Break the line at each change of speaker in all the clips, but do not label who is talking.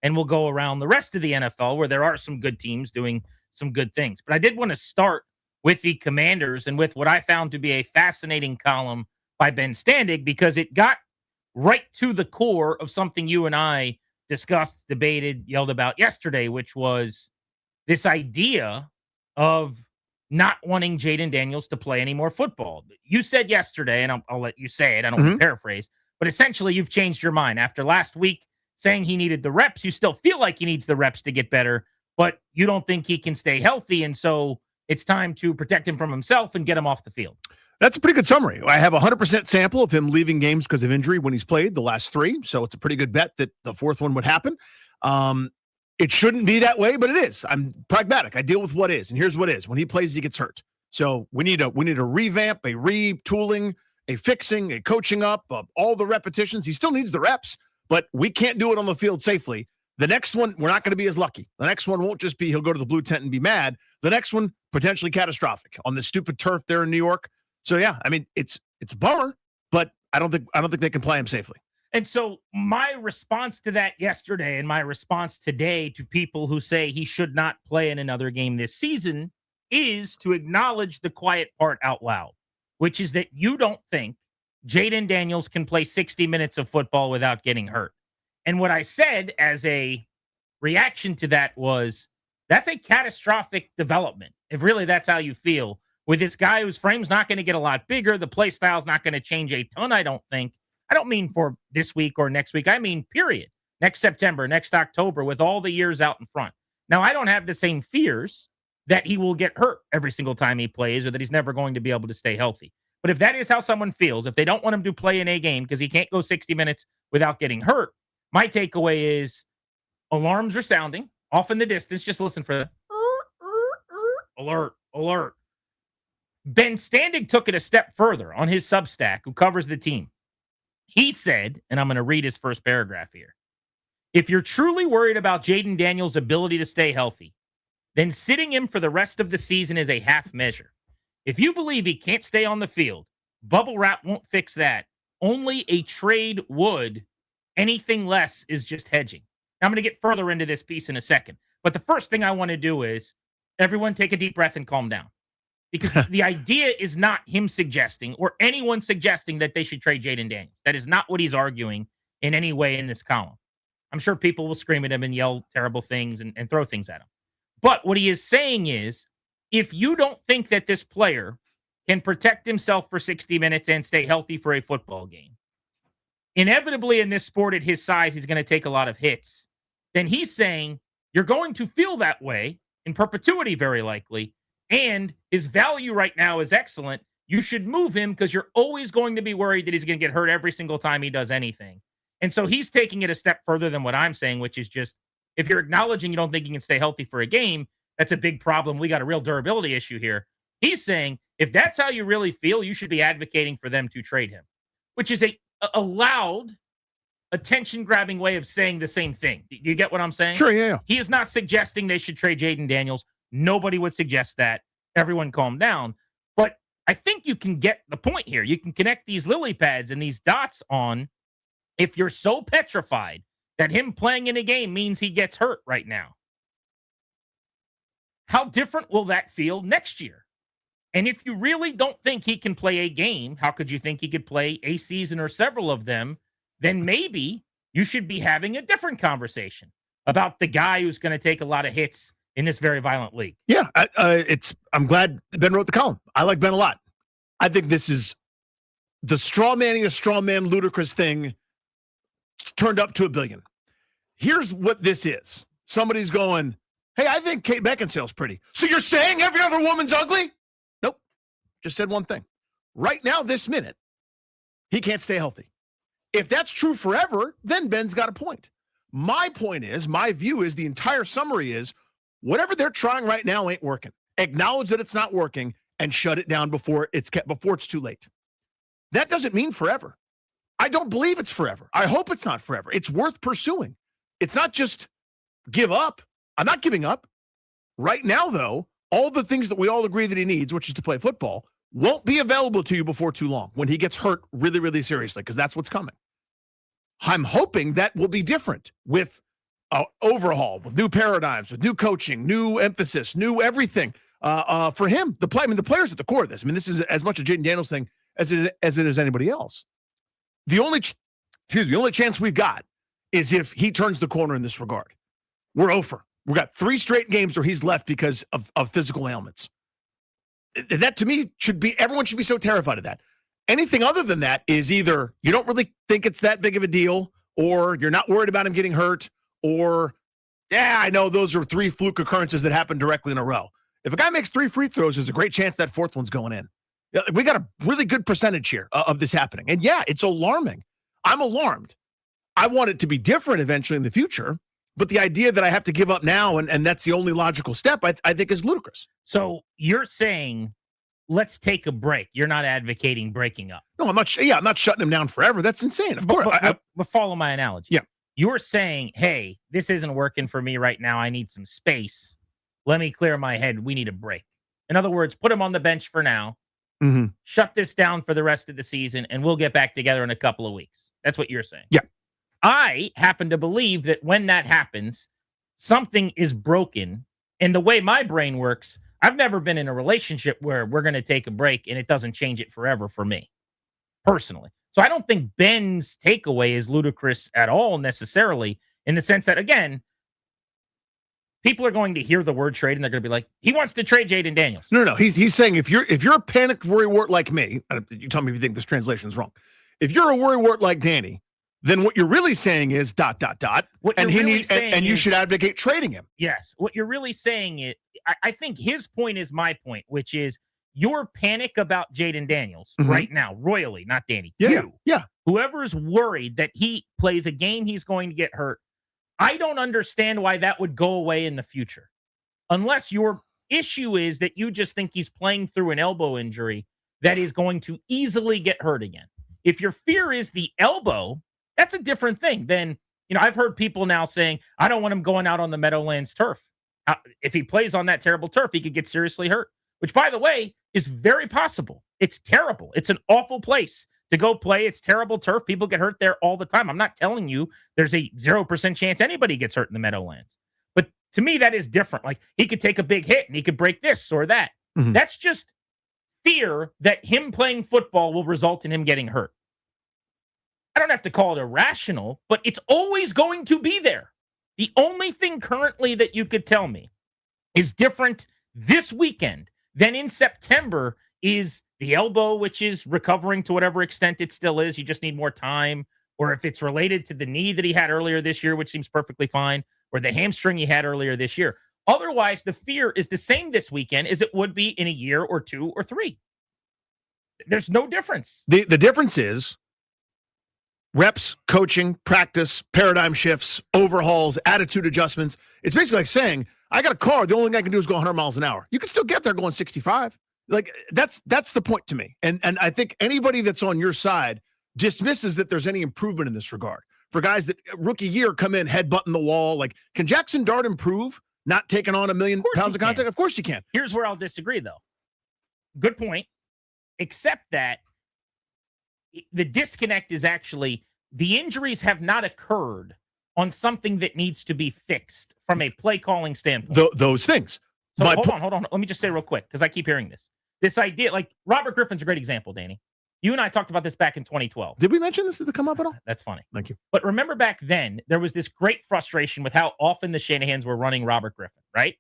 and we'll go around the rest of the NFL where there are some good teams doing some good things. But I did want to start with the Commanders and with what I found to be a fascinating column by Ben Standig, because it got right to the core of something you and I discussed, debated, yelled about yesterday, which was this idea of not wanting Jayden Daniels to play any more football. You said yesterday, and I'll let you say it, I don't want to paraphrase, but essentially you've changed your mind. After last week saying he needed the reps, you still feel like he needs the reps to get better, but you don't think he can stay healthy, and so it's time to protect him from himself and get him off the field.
That's a pretty good summary. I have a 100% sample of him leaving games because of injury when he's played the last three, so it's a pretty good bet that the fourth one would happen. It shouldn't be that way, but it is. I'm pragmatic. I deal with what is, and here's what is. When he plays, he gets hurt. So we need a revamp, a retooling, a fixing, a coaching up of all the repetitions. He still needs the reps, but we can't do it on the field safely. The next one, we're not going to be as lucky. The next one won't just be he'll go to the blue tent and be mad. The next one, potentially catastrophic on this stupid turf there in New York. So yeah, I mean, it's a bummer, but I don't think they can play him safely.
And so my response to that yesterday and my response today to people who say he should not play in another game this season is to acknowledge the quiet part out loud, which is that you don't think Jayden Daniels can play 60 minutes of football without getting hurt. And what I said as a reaction to that was, that's a catastrophic development, if really that's how you feel, with this guy whose frame's not going to get a lot bigger. The play style's not going to change a ton, I don't think. I don't mean for this week or next week. I mean, period. Next September, next October, with all the years out in front. Now, I don't have the same fears that he will get hurt every single time he plays or that he's never going to be able to stay healthy. But if that is how someone feels, if they don't want him to play in a game because he can't go 60 minutes without getting hurt, my takeaway is alarms are sounding off in the distance. Just listen for the alert, alert. Ben Standig took it a step further on his Substack, who covers the team. He said, and I'm going to read his first paragraph here, if you're truly worried about Jayden Daniels' ability to stay healthy, then sitting him for the rest of the season is a half measure. If you believe he can't stay on the field, bubble wrap won't fix that. Only a trade would. Anything less is just hedging. Now, I'm going to get further into this piece in a second, but the first thing I want to do is everyone take a deep breath and calm down. Because the idea is not him suggesting or anyone suggesting that they should trade Jayden Daniels. That is not what he's arguing in any way in this column. I'm sure people will scream at him and yell terrible things and throw things at him. But what he is saying is, if you don't think that this player can protect himself for 60 minutes and stay healthy for a football game, inevitably in this sport at his size, he's going to take a lot of hits. Then he's saying you're going to feel that way in perpetuity, very likely. And his value right now is excellent. You should move him because you're always going to be worried that he's going to get hurt every single time he does anything. And so he's taking it a step further than what I'm saying, which is just, if you're acknowledging you don't think he can stay healthy for a game, that's a big problem. We got a real durability issue here. He's saying, if that's how you really feel, you should be advocating for them to trade him, which is a loud, attention-grabbing way of saying the same thing. Do you get what I'm saying?
Sure, yeah.
He is not suggesting they should trade Jayden Daniels. Nobody would suggest that. Everyone calm down. But I think you can get the point here. You can connect these lily pads and these dots on, if you're so petrified that him playing in a game means he gets hurt right now, how different will that feel next year? And if you really don't think he can play a game, how could you think he could play a season or several of them? Then maybe you should be having a different conversation about the guy who's going to take a lot of hits in this very violent league.
Yeah, I'm glad Ben wrote the column. I like Ben a lot. I think this is the straw man ludicrous thing turned up to a billion. Here's what this is. Somebody's going, hey, I think Kate Beckinsale's pretty. So you're saying every other woman's ugly? Nope. Just said one thing. Right now, this minute, he can't stay healthy. If that's true forever, then Ben's got a point. My point is, my view is, the entire summary is, whatever they're trying right now ain't working. Acknowledge that it's not working and shut it down before it's too late. That doesn't mean forever. I don't believe it's forever. I hope it's not forever. It's worth pursuing. It's not just give up. I'm not giving up. Right now, though, all the things that we all agree that he needs, which is to play football, won't be available to you before too long when he gets hurt really, really seriously, because that's what's coming. I'm hoping that will be different with overhaul with new paradigms, with new coaching, new emphasis, new everything. For him, the players at the core of this. I mean, this is as much a Jayden Daniels thing as it is anybody else. The only chance we've got is if he turns the corner in this regard. We're over. We've got 3 straight games where he's left because of physical ailments. That to me everyone should be so terrified of that. Anything other than that is either you don't really think it's that big of a deal, or you're not worried about him getting hurt, or, yeah, I know those are 3 fluke occurrences that happen directly in a row. If a guy makes 3 free throws, there's a great chance that 4th one's going in. We got a really good percentage here of this happening. And yeah, it's alarming. I'm alarmed. I want it to be different eventually in the future, but the idea that I have to give up now and that's the only logical step, I think is ludicrous.
So you're saying, let's take a break. You're not advocating breaking up.
No, I'm not shutting him down forever. That's insane. Of course.
But follow my analogy.
Yeah.
You're saying, hey, this isn't working for me right now. I need some space. Let me clear my head. We need a break. In other words, put him on the bench for now.
Mm-hmm.
Shut this down for the rest of the season, and we'll get back together in a couple of weeks. That's what you're saying.
Yeah.
I happen to believe that when that happens, something is broken. And the way my brain works, I've never been in a relationship where we're going to take a break and it doesn't change it forever for me, personally. So I don't think Ben's takeaway is ludicrous at all necessarily, in the sense that, again, people are going to hear the word trade and they're going to be like, he wants to trade Jayden Daniels.
No. He's saying if you're a panicked worrywart like me, you tell me if you think this translation is wrong. If you're a worrywart like Danny, then what you're really saying is ... And you should advocate trading him.
Yes. What you're really saying is, I think his point is my point, which is your panic about Jayden Daniels right now, royally, not Danny.
Yeah.
Whoever's worried that he plays a game he's going to get hurt, I don't understand why that would go away in the future. Unless your issue is that you just think he's playing through an elbow injury that is going to easily get hurt again. If your fear is the elbow, that's a different thing. Then, I've heard people now saying, I don't want him going out on the Meadowlands turf. If he plays on that terrible turf, he could get seriously hurt, which, by the way, is very possible. It's terrible. It's an awful place to go play. It's terrible turf. People get hurt there all the time. I'm not telling you there's a 0% chance anybody gets hurt in the Meadowlands. But to me, that is different. Like, he could take a big hit and he could break this or that. Mm-hmm. That's just fear that him playing football will result in him getting hurt. I don't have to call it irrational, but it's always going to be there. The only thing currently that you could tell me is different this weekend than in September is the elbow, which is recovering to whatever extent it still is. You just need more time. Or if it's related to the knee that he had earlier this year, which seems perfectly fine, or the hamstring he had earlier this year. Otherwise, the fear is the same this weekend as it would be in a year or 2 or 3. There's no difference.
The difference is reps, coaching, practice, paradigm shifts, overhauls, attitude adjustments. It's basically like saying, I got a car. The only thing I can do is go 100 miles an hour. You can still get there going 65. Like, that's the point to me. And I think anybody that's on your side dismisses that there's any improvement in this regard. For guys that rookie year come in headbutting the wall, like, can Jackson Dart improve not taking on 1 million pounds of contact? Of course you can.
Here's where I'll disagree, though. Good point. Except that the disconnect is actually the injuries have not occurred on something that needs to be fixed from a play calling standpoint.
Those things.
So hold on. Let me just say real quick, because I keep hearing this idea. Like, Robert Griffin's a great example, Danny. You and I talked about this back in 2012.
Did we mention this? Did it come up at all?
That's funny.
Thank you.
But remember back then, there was this great frustration with how often the Shanahans were running Robert Griffin, right?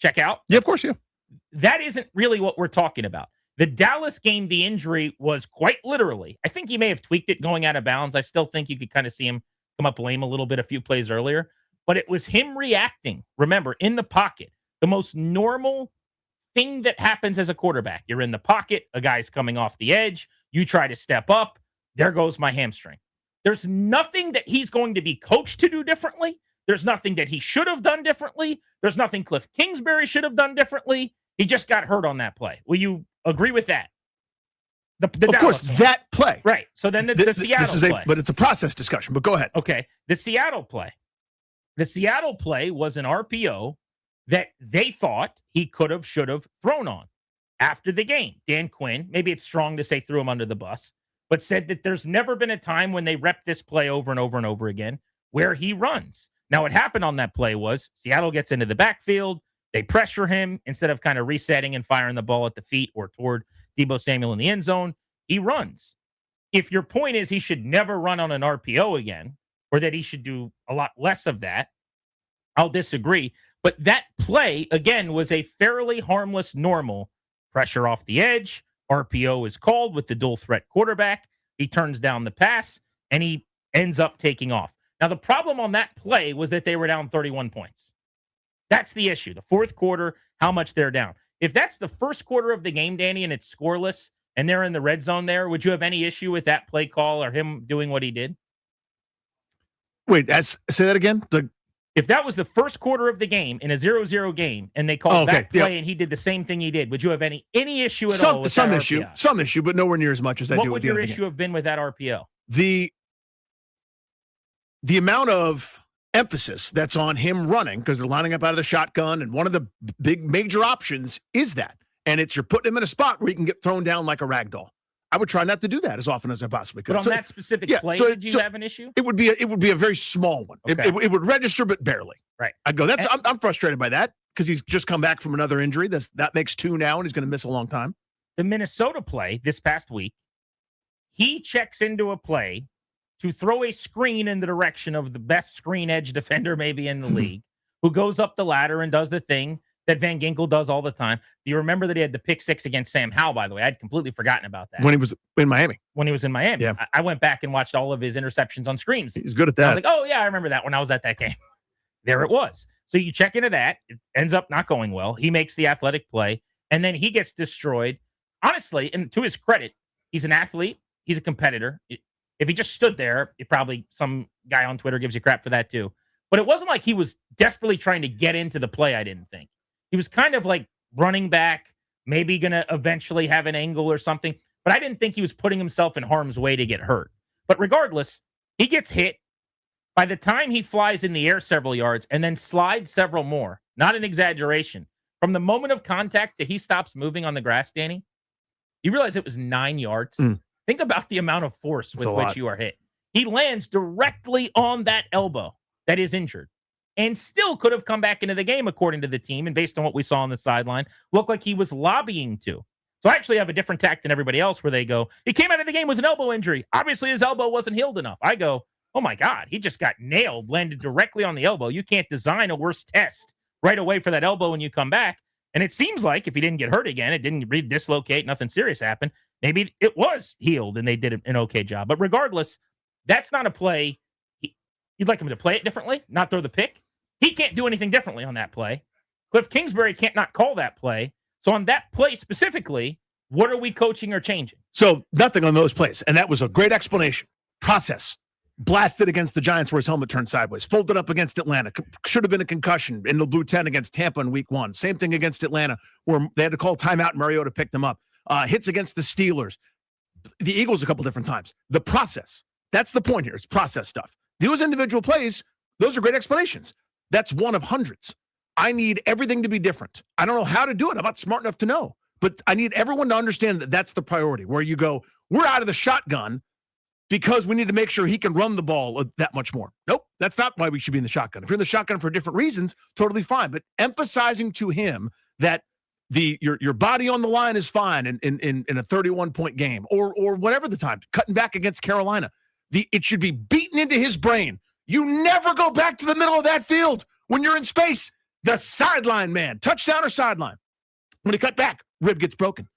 Check out.
Yeah, of course, yeah.
That isn't really what we're talking about. The Dallas game, the injury was quite literally, I think he may have tweaked it going out of bounds. I still think you could kind of see him come up lame a little bit a few plays earlier. But it was him reacting, remember, in the pocket. The most normal thing that happens as a quarterback. You're in the pocket, a guy's coming off the edge, you try to step up, there goes my hamstring. There's nothing that he's going to be coached to do differently. There's nothing that he should have done differently. There's nothing Cliff Kingsbury should have done differently. He just got hurt on that play. Will you agree with that?
Of course, that play.
Right. So then the Seattle play.
But it's a process discussion, but go ahead.
Okay. The Seattle play. The Seattle play was an RPO that they thought he could have, should have thrown on after the game. Dan Quinn, maybe it's strong to say threw him under the bus, but said that there's never been a time when they rep this play over and over and over again where he runs. Now, what happened on that play was Seattle gets into the backfield. They pressure him instead of kind of resetting and firing the ball at the feet or toward Deebo Samuel in the end zone. He runs. If your point is he should never run on an RPO again, or that he should do a lot less of that, I'll disagree. But that play, again, was a fairly harmless, normal pressure off the edge. RPO is called with the dual threat quarterback. He turns down the pass, and he ends up taking off. Now, the problem on that play was that they were down 31 points. That's the issue. The fourth quarter, how much they're down. If that's the first quarter of the game, Danny, and it's scoreless, and they're in the red zone there, would you have any issue with that play call or him doing what he did?
Wait, say that again?
If that was the first quarter of the game in a 0-0 game and they called that play and he did the same thing he did, would you have any issue at all with
some
that
issue?
RPO?
Some issue, but nowhere near as much as I do with
What would your issue have been with that RPO?
The amount of emphasis that's on him running because they're lining up out of the shotgun, and one of the big major options is that. And it's you're putting him in a spot where he can get thrown down like a rag doll. I would try not to do that as often as I possibly could.
But on that specific play, did you have an issue?
It would be a very small one. Okay. It would register, but barely.
Right.
I'd go, I'm frustrated by that because he's just come back from another injury. That makes 2 now, and he's going to miss a long time.
The Minnesota play this past week, he checks into a play to throw a screen in the direction of the best screen edge defender maybe in the league, who goes up the ladder and does the thing that Van Ginkel does all the time. Do you remember that he had the pick 6 against Sam Howell, by the way? I'd completely forgotten about that.
When he was in Miami.
When he was in Miami.
Yeah.
I went back and watched all of his interceptions on screens.
He's good at that.
I was like, oh, yeah, I remember that when I was at that game. There it was. So you check into that. It ends up not going well. He makes the athletic play, and then he gets destroyed. Honestly, and to his credit, he's an athlete. He's a competitor. If he just stood there, probably some guy on Twitter gives you crap for that too. But it wasn't like he was desperately trying to get into the play, I didn't think. He was kind of like running back, maybe going to eventually have an angle or something. But I didn't think he was putting himself in harm's way to get hurt. But regardless, he gets hit. By the time he flies in the air several yards and then slides several more, not an exaggeration, from the moment of contact to he stops moving on the grass, Danny, you realize it was 9 yards. Think about the amount of force with which you are hit. He lands directly on that elbow that is injured and still could have come back into the game, according to the team. And based on what we saw on the sideline, looked like he was lobbying to. So I actually have a different tact than everybody else where they go, he came out of the game with an elbow injury. Obviously, his elbow wasn't healed enough. I go, oh my God, he just got nailed, landed directly on the elbow. You can't design a worse test right away for that elbow when you come back. And it seems like if he didn't get hurt again, it didn't dislocate, nothing serious happened. Maybe it was healed and they did an okay job. But regardless, that's not a play. You'd like him to play it differently, not throw the pick. He can't do anything differently on that play. Cliff Kingsbury can't not call that play. So on that play specifically, what are we coaching or changing?
So nothing on those plays. And that was a great explanation. Process. Blasted against the Giants where his helmet turned sideways. Folded up against Atlanta. Should have been a concussion in the Blue 10 against Tampa in week 1. Same thing against Atlanta where they had to call timeout and Mariota picked them up. Hits against the Steelers. The Eagles a couple different times. The process. That's the point here. It's process stuff. Those individual plays, those are great explanations. That's one of hundreds. I need everything to be different. I don't know how to do it. I'm not smart enough to know. But I need everyone to understand that that's the priority, where you go, we're out of the shotgun because we need to make sure he can run the ball that much more. Nope, that's not why we should be in the shotgun. If you're in the shotgun for different reasons, totally fine. But emphasizing to him that your body on the line is fine in a 31-point game or whatever the time, cutting back against Carolina. It should be beaten into his brain. You never go back to the middle of that field when you're in space. The sideline, man, touchdown or sideline. When he cut back, rib gets broken.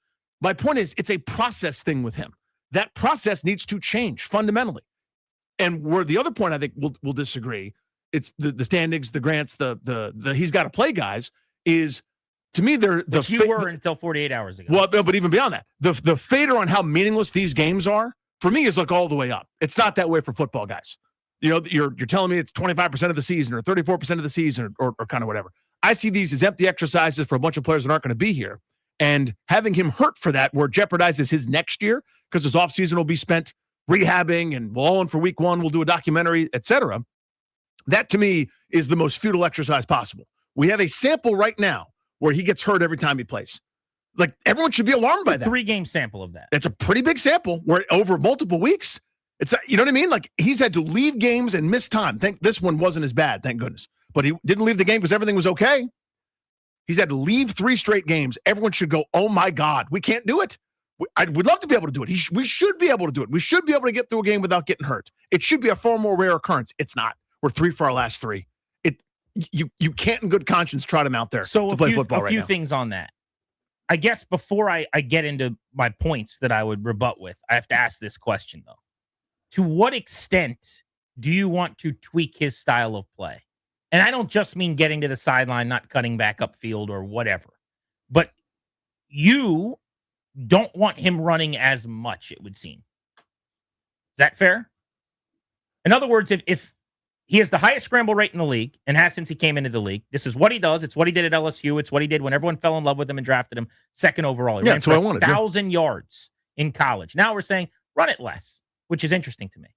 My point is, it's a process thing with him. That process needs to change fundamentally. And where the other point I think we'll disagree, it's the Standigs, the Grants, the he's got to play guys is, to me, they're
you were until 48 hours ago.
Well, but even beyond that, the fader on how meaningless these games are for me is like all the way up. It's not that way for football guys. You know, you're telling me it's 25% of the season or 34% of the season or kind of whatever. I see these as empty exercises for a bunch of players that aren't going to be here. And having him hurt for that, where it jeopardizes his next year, because his offseason will be spent rehabbing and we'll all in for week 1, we'll do a documentary, etc. That to me is the most futile exercise possible. We have a sample right now where he gets hurt every time he plays. Like, everyone should be alarmed by that.
3-game sample of that.
It's a pretty big sample where over multiple weeks. It's, you know what I mean? Like, he's had to leave games and miss time. This one wasn't as bad, thank goodness. But he didn't leave the game because everything was okay. He's had to leave 3 straight games. Everyone should go, oh my God, we can't do it. We'd love to be able to do it. We should be able to do it. We should be able to get through a game without getting hurt. It should be a far more rare occurrence. It's not. We're 3 for our last 3. You can't in good conscience trot him out there to play football right now.
A few things on that. I guess before I get into my points that I would rebut with, I have to ask this question, though. To what extent do you want to tweak his style of play? And I don't just mean getting to the sideline, not cutting back upfield or whatever. But you don't want him running as much, it would seem. Is that fair? In other words, if he has the highest scramble rate in the league and has since he came into the league, this is what he does. It's what he did at LSU. It's what he did when everyone fell in love with him and drafted him second overall. He ran for 1,000 yards in college. Now we're saying run it less, which is interesting to me.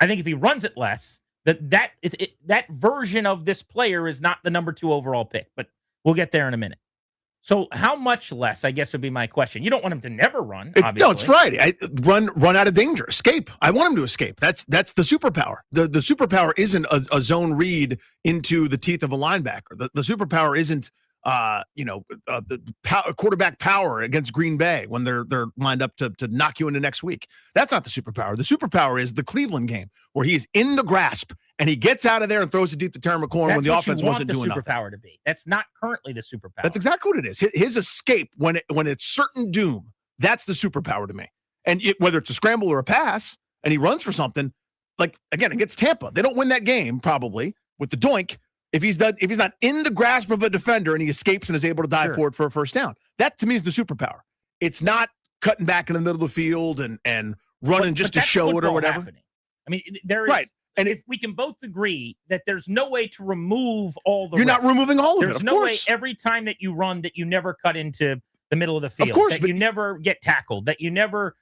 I think if he runs it less, that version of this player is not the number 2 overall pick, but we'll get there in a minute. So how much less, I guess, would be my question. You don't want him to never run, obviously.
No, it's Friday. Run out of danger. Escape. I want him to escape. That's the superpower. The superpower isn't a zone read into the teeth of a linebacker. The superpower isn't the quarterback power against Green Bay when they're lined up to knock you into next week. That's not the superpower. The superpower is the Cleveland game where he's in the grasp and he gets out of there and throws it deep to Terry McLaurin when the offense wasn't doing nothing.
That's what you want the superpower to be. That's not currently the superpower.
That's exactly what it is. His escape when it's certain doom. That's the superpower to me. And whether it's a scramble or a pass, and he runs for something, like again against Tampa, they don't win that game probably with the doink. If he's not in the grasp of a defender and he escapes and is able to dive forward for a first down, that to me is the superpower. It's not cutting back in the middle of the field and running just to show it or whatever.
Happening. I mean, there is. Right. And if we can both agree that there's no way to remove all the
You're
rest.
Not removing all of
there's
it, of
no
course.
way every time that you run that you never cut into the middle of the field.
Of course.
That you never get tackled, that you never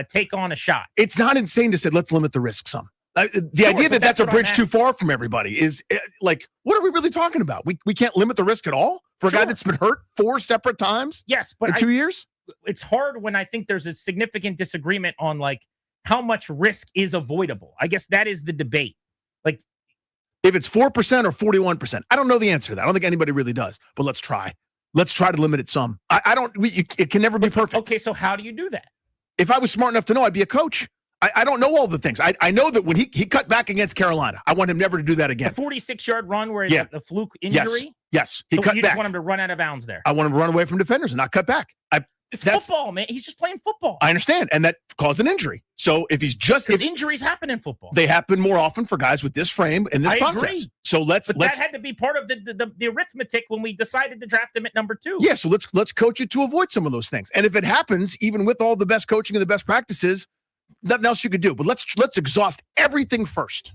take on a shot.
It's not insane to say, let's limit the risk some. The idea that that's a bridge too far from everybody is like, what are we really talking about? We can't limit the risk at all for a guy that's been hurt 4 separate times
but
in 2 years?
It's hard when I think there's a significant disagreement on like how much risk is avoidable. I guess that is the debate. Like,
if it's 4% or 41%, I don't know the answer to that. I don't think anybody really does, but let's try. Let's try to limit it some. It can never be perfect.
Okay, so how do you do that?
If I was smart enough to know, I'd be a coach. I don't know all the things. I know that when he cut back against Carolina, I want him never to do that again.
A 46-yard run where it's a fluke injury?
Yes. He cut back.
You just want him to run out of bounds there?
I want him to run away from defenders and not cut back.
It's football, man. He's just playing football.
I understand, and that caused an injury. So if he's just...
injuries happen in football.
They happen more often for guys with this frame and this process.
Agree.
So let's
that had to be part of the arithmetic when we decided to draft him at number 2.
Yeah, so let's coach it to avoid some of those things. And if it happens, even with all the best coaching and the best practices, nothing else you could do. But let's exhaust everything first.